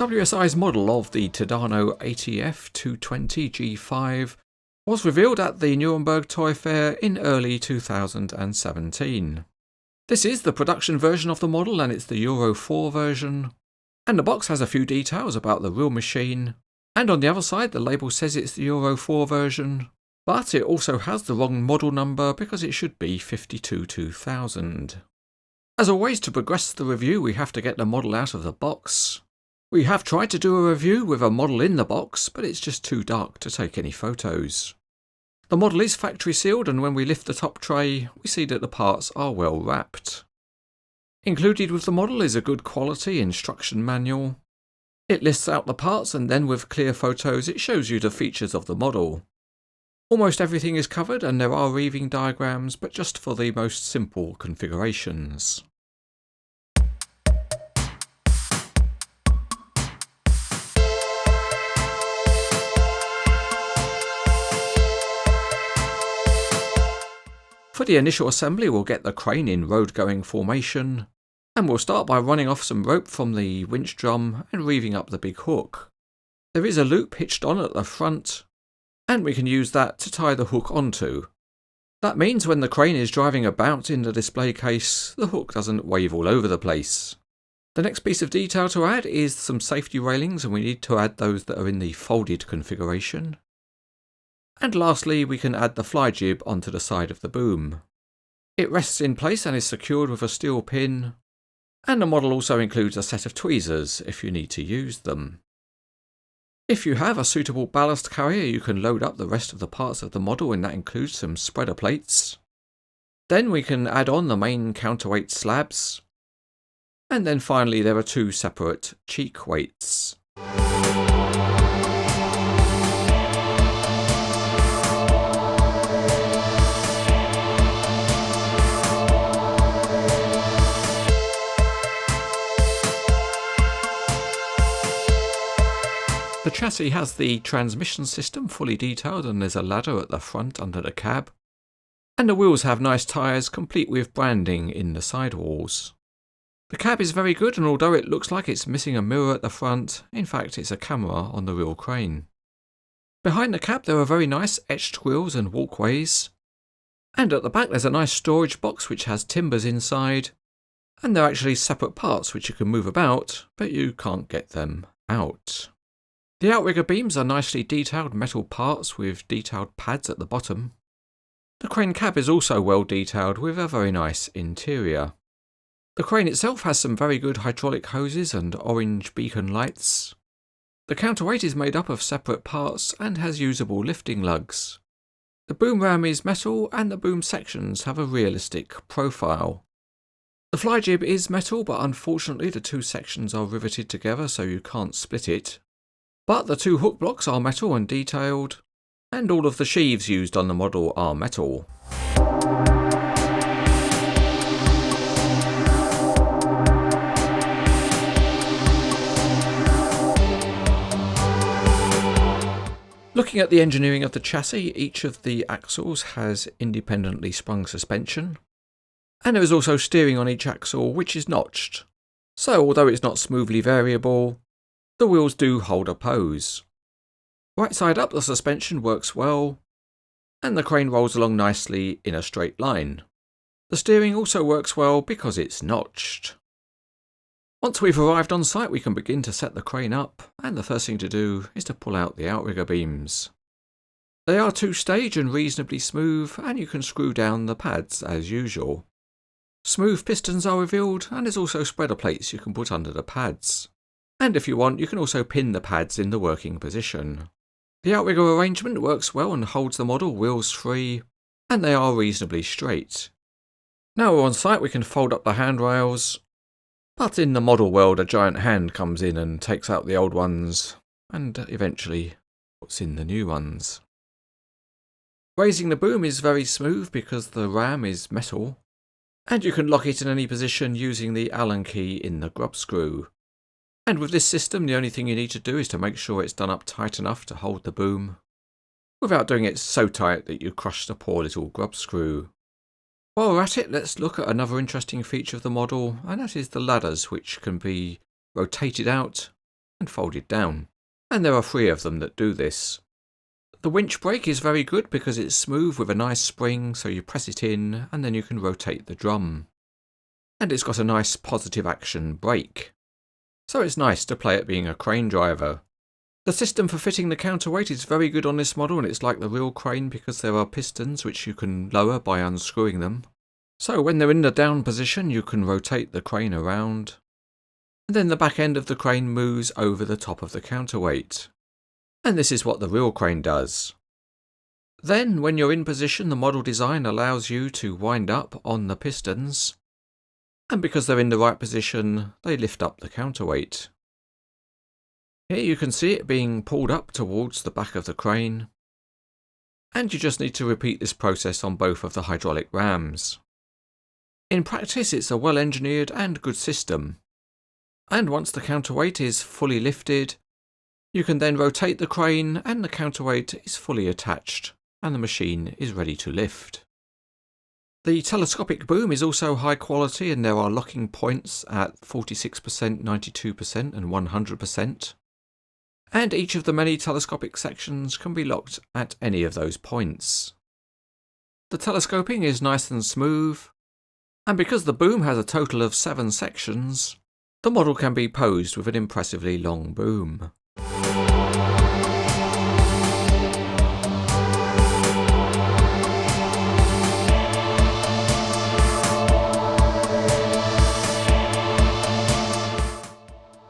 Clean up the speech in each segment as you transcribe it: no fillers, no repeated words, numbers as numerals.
WSI's model of the Tadano ATF 220G-5 was revealed at the Nuremberg Toy Fair in early 2017. This is the production version of the model, and it's the Euro 4 version. And the box has a few details about the real machine, and on the other side the label says it's the Euro 4 version, but it also has the wrong model number because it should be 52-2000. As always, to progress the review we have to get the model out of the box. We have tried to do a review with a model in the box, but it's just too dark to take any photos. The model is factory sealed, and when we lift the top tray we see that the parts are well wrapped. Included with the model is a good quality instruction manual. It lists out the parts, and then with clear photos it shows you the features of the model. Almost everything is covered, and there are reeving diagrams, but just for the most simple configurations. For the initial assembly we'll get the crane in road-going formation, and we'll start by running off some rope from the winch drum and reeving up the big hook. There is a loop hitched on at the front, and we can use that to tie the hook onto. That means when the crane is driving about in the display case, the hook doesn't wave all over the place. The next piece of detail to add is some safety railings, and we need to add those that are in the folded configuration. And lastly, we can add the fly jib onto the side of the boom. It rests in place and is secured with a steel pin, and the model also includes a set of tweezers if you need to use them. If you have a suitable ballast carrier, you can load up the rest of the parts of the model, and that includes some spreader plates. Then we can add on the main counterweight slabs, and then finally there are two separate cheek weights. The chassis has the transmission system fully detailed, and there's a ladder at the front under the cab. And the wheels have nice tyres complete with branding in the sidewalls. The cab is very good, and although it looks like it's missing a mirror at the front, in fact it's a camera on the real crane. Behind the cab there are very nice etched grills and walkways. And at the back there's a nice storage box which has timbers inside. And they're actually separate parts which you can move about, but you can't get them out. The outrigger beams are nicely detailed metal parts with detailed pads at the bottom. The crane cab is also well detailed with a very nice interior. The crane itself has some very good hydraulic hoses and orange beacon lights. The counterweight is made up of separate parts and has usable lifting lugs. The boom ram is metal, and the boom sections have a realistic profile. The fly jib is metal, but unfortunately the two sections are riveted together so you can't split it. But the two hook blocks are metal and detailed, and all of the sheaves used on the model are metal. Looking at the engineering of the chassis, each of the axles has independently sprung suspension, and there is also steering on each axle which is notched. So although it's not smoothly variable, the wheels do hold a pose. Right side up the suspension works well, and the crane rolls along nicely in a straight line. The steering also works well because it's notched. Once we've arrived on site we can begin to set the crane up, and the first thing to do is to pull out the outrigger beams. They are two-stage and reasonably smooth, and you can screw down the pads as usual. Smooth pistons are revealed, and there's also spreader plates you can put under the pads. And if you want, you can also pin the pads in the working position. The outrigger arrangement works well and holds the model wheels free, and they are reasonably straight. Now we're on site we can fold up the handrails, but in the model world a giant hand comes in and takes out the old ones, and eventually puts in the new ones. Raising the boom is very smooth because the ram is metal, and you can lock it in any position using the Allen key in the grub screw. And with this system the only thing you need to do is to make sure it's done up tight enough to hold the boom, without doing it so tight that you crush the poor little grub screw. While we're at it, let's look at another interesting feature of the model, and that is the ladders, which can be rotated out and folded down. And there are 3 of them that do this. The winch brake is very good because it's smooth with a nice spring, so you press it in and then you can rotate the drum. And it's got a nice positive action brake. So it's nice to play at being a crane driver. The system for fitting the counterweight is very good on this model, and it's like the real crane because there are pistons which you can lower by unscrewing them. So when they're in the down position you can rotate the crane around. And then the back end of the crane moves over the top of the counterweight. And this is what the real crane does. Then when you're in position, the model design allows you to wind up on the pistons. And because they're in the right position, they lift up the counterweight. Here you can see it being pulled up towards the back of the crane. And you just need to repeat this process on both of the hydraulic rams. In practice, it's a well-engineered and good system. And once the counterweight is fully lifted, you can then rotate the crane and the counterweight is fully attached and the machine is ready to lift. The telescopic boom is also high quality, and there are locking points at 46%, 92% and 100%. And each of the many telescopic sections can be locked at any of those points. The telescoping is nice and smooth, and because the boom has a total of 7 sections, the model can be posed with an impressively long boom.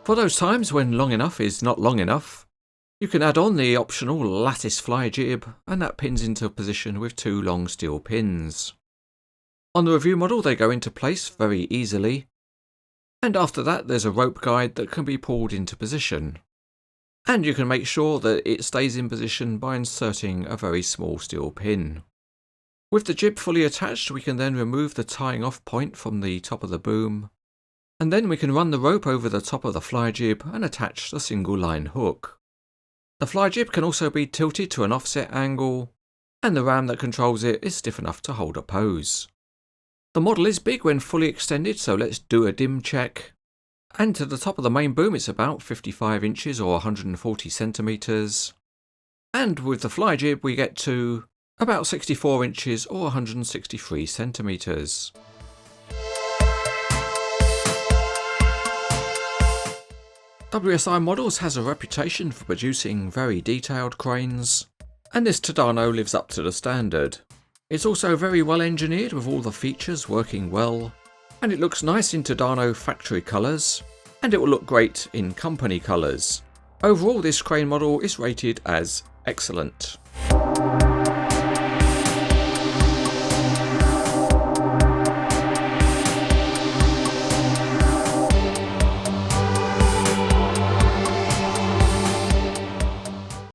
For those times when long enough is not long enough, you can add on the optional Lattice Fly Jib, and that pins into position with 2 long steel pins. On the review model they go into place very easily, and after that there's a rope guide that can be pulled into position. And you can make sure that it stays in position by inserting a very small steel pin. With the jib fully attached, we can then remove the tying off point from the top of the boom, and then we can run the rope over the top of the fly jib and attach the single line hook. The fly jib can also be tilted to an offset angle, and the ram that controls it is stiff enough to hold a pose. The model is big when fully extended, so let's do a dim check. And to the top of the main boom it's about 55 inches or 140 centimetres. And with the fly jib we get to about 64 inches or 163 centimetres. WSI Models has a reputation for producing very detailed cranes, and this Tadano lives up to the standard. It's also very well engineered with all the features working well, and it looks nice in Tadano factory colours, and it will look great in company colours. Overall, this crane model is rated as excellent.